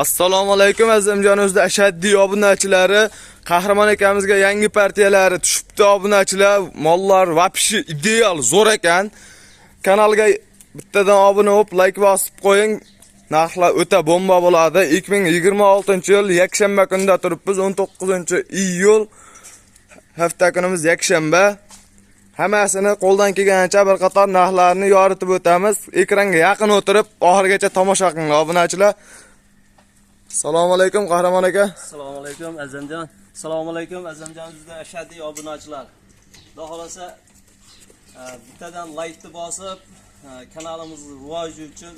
Assalomu alaykum azizimjon o'zda ashaddiy obunachilari, Qahramon akamizga yangi partiyalari tushibdi obunachilar. Mollar vapshi ideal, zo'r ekan. Kanalga bittadan obuna bo'lib, like bosib qo'ying. Narxlar o'ta bomba bo'ladi. 2026-yil yakshanba kunida turibmiz, 19-iyul. Hafta kunimiz yakshanba. Hammasini qo'ldan kelgancha bir qator narxlarni yoritib o'tamiz. Ekranga yaqin o'tirib, oxirigacha tomosha qilinglar obunachilar. Assalomu alaykum Qahramon aka. Assalomu alaykum Azamjon. Assalomu alaykum Azamjon bizda ashaddiy obunachilar. Xudo xolasa bittadan like bosib, kanalimizni rivoji uchun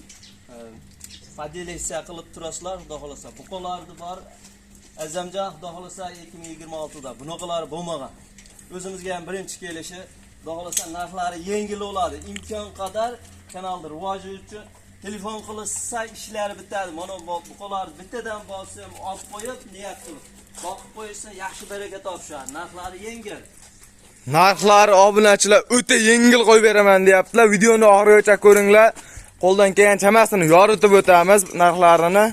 fadiliksiya qilib turasizlar. Xudo xolasa buqalarni bor. Azamjon xudo xolasa 2026da bunaqalar bo'lmagan. O'zimizga ham birinchi kelishi, xudo xolasa narxlari yengil bo'ladi. Imkon qadar kanalni rivoji uchun telefon qilsa ishlari bitadi. Mana buqalar bittadan bosib, olib qo'yib, niyat qilib boqib qo'ysa yaxshi baraka topishadi. Narxlari yengil. Narxlari obunachilar o'ta yengil qo'yib beraman deyaptilar. Videoni oxirigacha ko'ringlar. Qo'ldan kelgan chamasini yoritib o'tamiz narxlarini.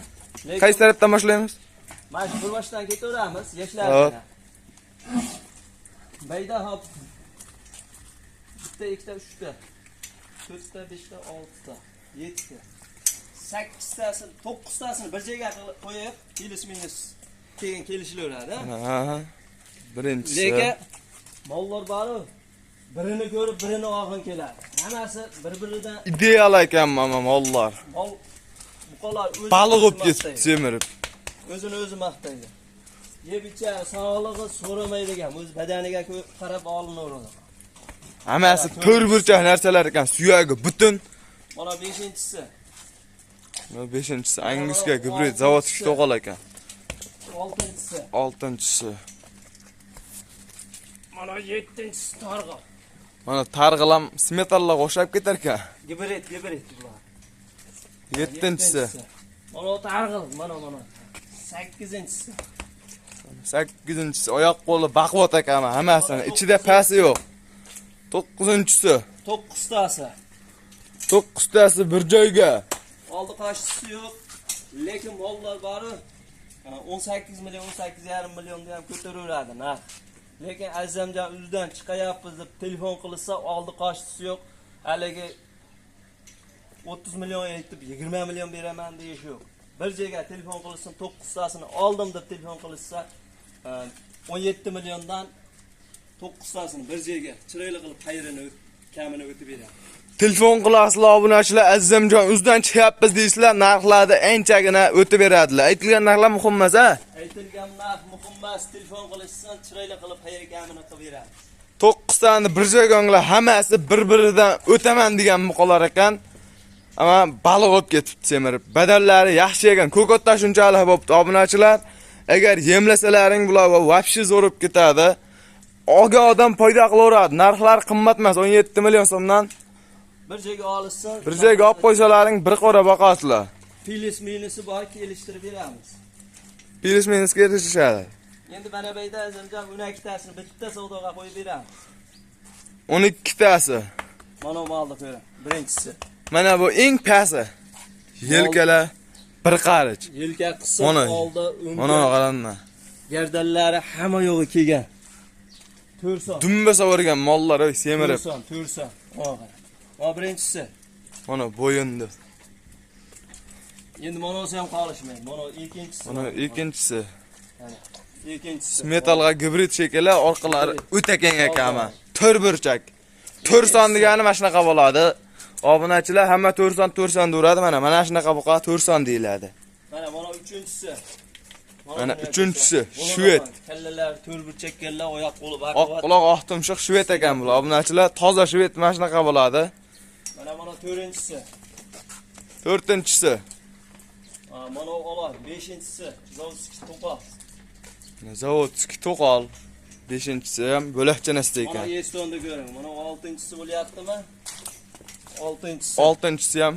Qaysi tarafdan boshlaymiz? Mana shu boshdan ketaveramiz, yoshlarga. Bayda hop. Bitta, ikkita, uchta. 4ta, 5ta, 6ta, 7ta. 8tasi, 9tasini bir joyga qo'yib, kelis-minus keyin kelishilaveradi. Ha. Birinchisi. Lekin mollar bor, birini ko'rib, birini og'in keladi. Hammasi bir-biridan ideal ekan mollar. Mol buqalar o'zi baliq bo'lib ketib, semirib. O'zini o'zi maqtaydi. Yeb ichar, sog'lig'i so'ramaydigan, o'z badaniga qarab olinaveradi. Hammasi to'rburchak narsalar ekan, suyagi butun. Mana 5-inchisi. Mana 5-inchisi Angliska gibrid zavodskiy to'g'al ekan. 6-inchisi. 6-inchisi. Mana 7-inchisi targ'il. Mana targ'il ham smetallaga o'xshab ketar ekan. Gibrid bular. 7-inchisi. Mana targ'il, mana. 8-inchisi. 8-inchisi oyoq qo'li baquvvat ekan, hammasini ichida pasi yo'q. 9-inchisi. 9tasi. 9tasi bir joyga. Oldi qashisi yo'q, lekin mollar bari 18 million, 18,5 millionda ham ko'taraveradi narx. Lekin azamjon o'zidan chiqayapmiz deb telefon qilsa, oldi qashisi yo'q. Haligi 30 million aytib 20 million beraman deyish yo'q. Bir joyga telefon qilsin, 9tasini oldim deb telefon qilsa, 17 milliondan 9tasini bir joyga chiroyli qilib qayrini kamini o'tib beradi. Telefon qilasizlar obunachilar, azizimjon o'zidan chiqyapmiz deysizlar, narxlarda anchagina o'tib beradilar. Aytilgan narxlar muhim emas, a? Aytilgan narx muhim emas, telefon qilishsan chiroyli qilib qayri kamini qilib beradi. 9tani bir joyga o'nglar, hammasi bir-biridan o'taman degan muqolar ekan. Ama baliq olib ketibdi semirib. Badallari yaxshi ekan. Ko'kotda shunchalik bo'pti obunachilar. Agar yemlasalaring bular vapshi zo'rib ketadi. Oga odam foyda qilaveradi. Narxlar qimmat emas, 17 million so'mdan. Bir joyga olishsa, bir joyga olib qo'ysalaring bir qora boqasizlar. Pilis minusi bor, kelishtirib beramiz. Pilis minus kelishishadi. Endi mana bayda azamjon 12tasini bitta savdoga qo'yib beramiz. 12tasi. Mana molni ko'ring. Birinchisi. Mana bu eng pasi. Yelkalar bir qarich. Yelka qisib oldi, Mana qaranma. Gardallari hamma yo'g'i kelgan. 4 son. Dumba savargan mollar semirib. 4 son. Mana birinchisi. Mana bo'yindi. Endi monosi ham qolishmaydi. Mana ikkinchisi. Mana ikkinchisi. Mana ikkinchisi. Metalga gibrid shekilli, orqalari o'ta keng ekan. To'rburchak. 4 son degani mana shunaqa bo'ladi. Obunachilar hamma 4 son uradi. Mana shunaqa buqa 4 son deyiladi. Mana uchinchisi. Mana uchinchisi shved. Kallalar to'rburchak kalla, oyoq qo'li baquvvat. Oq quloq, oq tumshuq shved ekan bular. Obunachilar toza shved mana shunaqa bo'ladi. Mana 4-inchisi. 4-inchisi. Mana olar 5-inchisi. Zavodskiy to'qol. Zavodskiy to'qol. 5-inchisi ham bo'lakchanasi ekan. Mana Estonda ko'ring. Mana 6-inchisi bo'lyaptimi? 6-inchisi. 6-inchisi ham.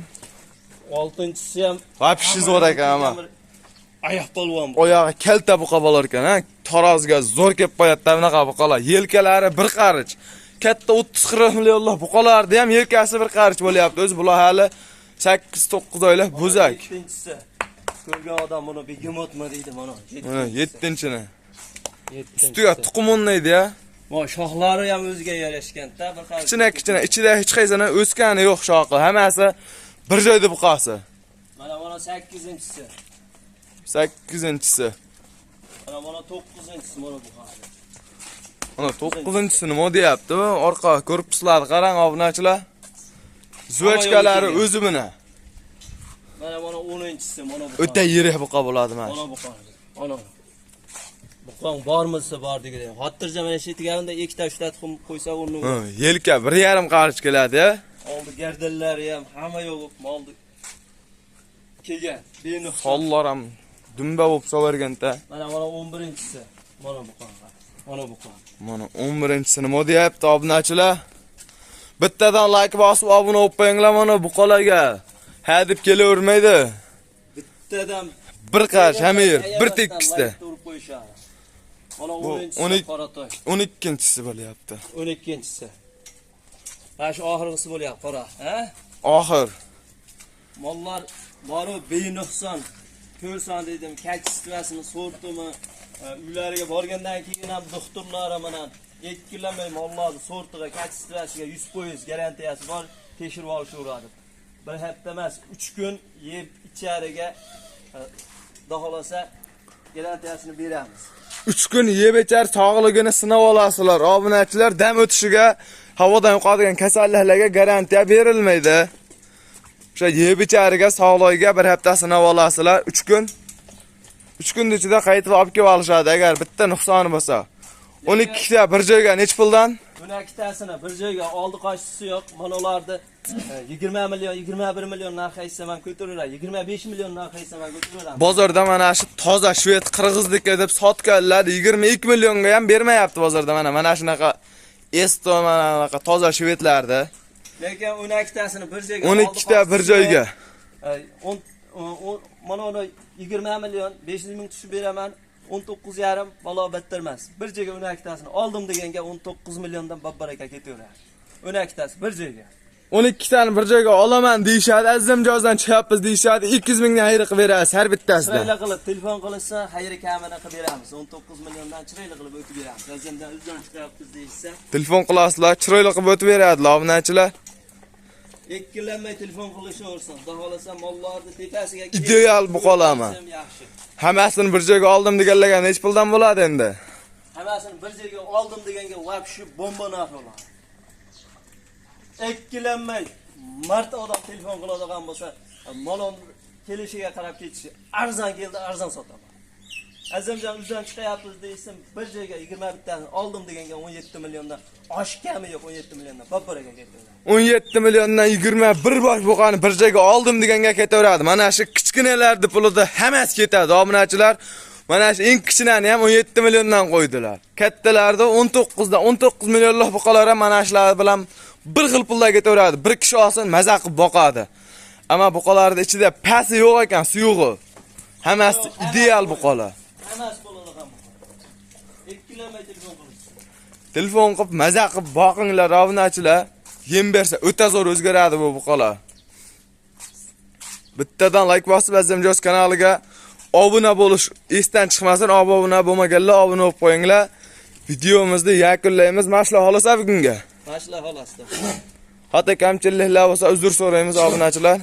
6-inchisi ham vapshi zo'r ekan ama. Oyoq polvon. Oyog'i kalta buqa bo'lar ekan, ha. Taroziga zo'r kelib qo'yadi bunaqa buqalar. Yelkalari bir qarich. Katta 30-40 millionlar buqalarni ham yelkasi bir qarich bo'lyapti. O'zi bular hali 8-9 oylik bo'zak. ko'rgan odam buni begemotmi deydi mana. Mana 7-chini. 7. Ustiga tuxum o'ynaydi ya. Mo shoxlari ham o'ziga yarashgan-da, bir xil. Kichkina, ichida hech qaysini o'sgani yo'q shoqi. Hammasi bir joyda buqasi. Mana 8-chisi. 8-chisi. Mana 9-chisi mana bu hali. Mana 9-chisi nima deyapti? Orqa korpuslarni qarang, obunachilar. Zuvachkalari o'zi buni. Mana 10-chisi mana bu. O'ta yirik buqa bo'ladi mana. Mana buqa. Ana. Buqang bormisa bor degan. Xotirjam mana shu tigarimda 2 ta 3 ta tuxum qo'ysa uni. Yelka 1,5 qarich keladi. Oldi gardillari ham hamma yo'q moldi. Kelgan. Benuqson. Hollar ham dumba bo'lib so'rganda. Mana 11-chisi. Mana buqang. Mana buqang. Mana 11-chisi nima deyapti obunachilar? Bittadan like bosib obuna bo'lib qo'yinglar mana buqalarga. Ha deb kelavermaydi. Bittadan bir qarish hamir, bir tekisda. Mana 10-chisi Qoratoy. 12-chisi bo'lyapti. 12-chisi. Mana shu oxirgisi bo'lyapti, qora, ha? Oxir. Mollar boru benuqson. Ko'rsan dedim, kachistmasini sortimi, uylariga borgandan keyin ham doktorlar mana ikkilamay mollarni sortiga, kachistasiga 100% garantiyasi bor, tekshirib olishadi. Bir hafta emas, 3 kun yeb ichariga daholasa garantiyasini beramiz. 3 kun yeb ichar sog'ligini sinab olasizlar. Obunachilar dam o'tishiga, havodan yuqadigan kasalliklarga garantiya berilmaydi. O'sha yeb ichariga, sog'ligiga bir hafta sinab olasizlar. 3 kun. 3 kun ichida qaytib olib kelib olishadi agar bitta nuqsoni bo'lsa. 12 ta bir joyga nech puldan? 12 tasini bir joyga oldi qochisi yo'q. Mana ularni 20 million, 21 million narx aytsa men ko'taraman. 25 million narx aytsa men ko'taraman. Bozorda mana shu toza shved qirg'izniki deb sotganlar 22 millionga ham bermayapti bozorda mana shunaqa esto mana toza shvedlarni. Lekin 12 tasini bir joyga 12 ta bir joyga. Mana uni 20 million 500 ming tushib beraman. 19,5 balo battirmas. Bir joyga 12 tasini oldim deganga 19 milliondan babbaraka ketaveradi. 12 tasi bir joyga. 12 tani bir joyga olaman deyshadi, azimjozdan chiqyapmiz deyshadi, 200 mingdan xayr qilib berasiz har bittasidan. Chiroyli qilib telefon qilsa, xayri kamini qilib beramiz. 19 milliondan chiroyli qilib o'tib beramiz. Azimdan uzdan chiqyapmiz deysa, telefon qilasizlar, chiroyli qilib o'tib beradilar obunachilar. Ikkilanmay telefon qilishaversin. Xohlasa mollarni tepasiga ideal buqolama. Hammasini bir joyga oldim deganlarga nech puldan bo'ladi endi? Hammasini bir joyga oldim deganga vobshe bomba narx bo'ladi. Ikkilanmay marta odam telefon qiladigan bo'lsa, molon kelishiga qarab ketishi, arzon keldi, arzon sotaman. Azimjon uzdan chiqyapmiz deysam, bir joyga 21 tani oldim deganga 17 milliondan oshkami yo'q, 17 milliondan babbaraka ketdi. 17 milliondan 21 bosh buqani bir joyga oldim deganga ketaveradi. Mana shu kichkinalarni pulida hammasi ketadi, obunachilar. Mana shu eng kichkinani ham 17 milliondan qo'ydilar. Kattalarda 19 millionlik buqalar ham mana shular bilan bir xil pulda ketaveradi. Bir kishi olsin maza qilib boqadi. Ammo buqalarning ichida pasi yo'q ekan, suyug'i. Hammasi ideal buqalar. Hammasi bo'ladigan buqa. Ikkilanmay telefon qilasiz. Telefon qilib maza qilib boqinglar obunachilar. Yem bersa o'ta zo'r o'zgaradi bu buqalar. Bittadan like bosib Azimjoz kanaliga obuna bo'lish esdan chiqmasin. Obuna bo'lmaganlar obuna bo'lib qo'yinglar. Videomizni yakunlaymiz. Mashla xolasa bugunga. Mashla xolasa. Hatto kamchiliklar bo'lsa uzr so'raymiz obunachilar.